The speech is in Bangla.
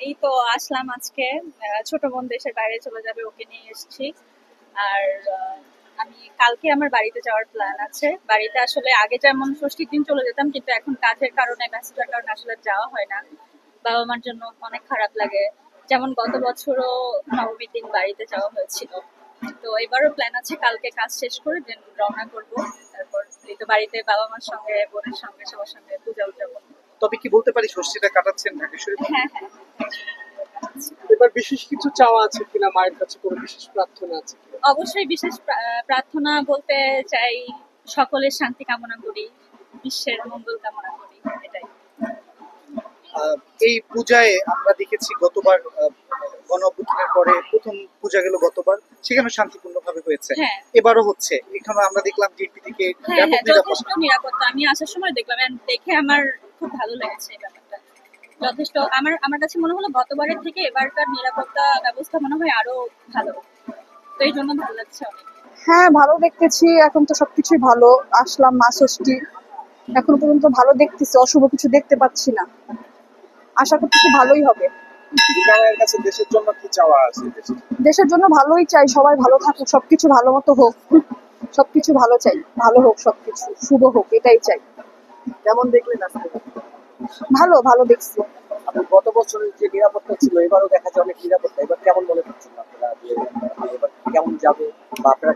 এই তো আসলাম আজকে। ছোট বোন দেশের বাইরে চলে যাবে, ওকে নিয়ে এসেছি। আর আমি কালকে আমার বাড়িতে যাওয়ার প্ল্যান আছে। বাড়িতে আসলে আগে যেমন ষষ্ঠীর দিন চলে যেতাম, কিন্তু এখন কাজের কারণে, ব্যস্ততার কারণে আসলে যাওয়া হয় না। বাবা মার জন্য অনেক খারাপ লাগে। যেমন গত বছরও নবমীর দিন বাড়িতে যাওয়া হয়েছিল। তো এবারও প্ল্যান আছে কালকে কাজ শেষ করে দেন রওনা করব। তারপর এই তো বাড়িতে বাবা মার সঙ্গে, বোনের সঙ্গে, সবার সঙ্গে পূজা উদযাপন। তবে কি বলতে পারি ষষ্ঠীটা কাটাচ্ছেন ঢাকেশ্বরী মন্দিরে? হ্যাঁ, হ্যাঁ। এবার বিশেষ কিছু চাওয়া আছে কিনা, মায়ের কাছে কোনো বিশেষ প্রার্থনা আছে কিনা? অবশ্যই বিশেষ প্রার্থনা বলতে চাই, সকলের শান্তি কামনা করি, বিশ্বের মঙ্গল কামনা করি, এটাই। আহ, এই পূজায় আমরা দেখেছি গতবার গণ অভ্যুত্থানের পরে প্রথম পূজা গেল গতবার, সেখানে শান্তিপূর্ণভাবে হয়েছে। হ্যাঁ, এবারও হচ্ছে, এখানে আমরা দেখলাম ডিএমপি থেকে হ্যাঁ, ব্যাপক হ্যাঁ, যথেষ্ট নিরাপত্তা। নিরাপত্তা। আমি আসার সময় দেখলাম, and দেখে আমার খুব ভালো লেগেছে এই ব্যাপারটা। যথেষ্ট, আমার আমার কাছে মনে হলো গতবারের থেকে এবারকার নিরাপত্তা ব্যবস্থা মনে হয় আরো ভালো। তো এই জন্য ভালো লাগছে অনেক। হ্যাঁ, ভালো দেখতেছি। এখন তো সবকিছুই ভালো। আসলাম মা ষষ্ঠী, এখনো পর্যন্ত ভালো দেখতেছি, অশুভ কিছু দেখতে পাচ্ছি না। আশা করতেছি ভালোই হবে। মায়ের কাছে দেশের জন্য কি চাওয়া আছে? দেশের জন্য ভালোই চাই, সবাই ভালো থাকুক, সবকিছু ভালো মতো হোক। সবকিছু ভালো চাই, ভালো হোক, সবকিছু শুভ হোক, এটাই চাই। কেমন দেখলেন আজকে? ভালো ভালো দেখছি। আপনি গত বছরের যে নিরাপত্তা ছিল, এবারও দেখা যায় অনেক নিরাপত্তা। এবার কেমন মনে করছেন আপনারা যে এবার কেমন যাবে, বা আপনারা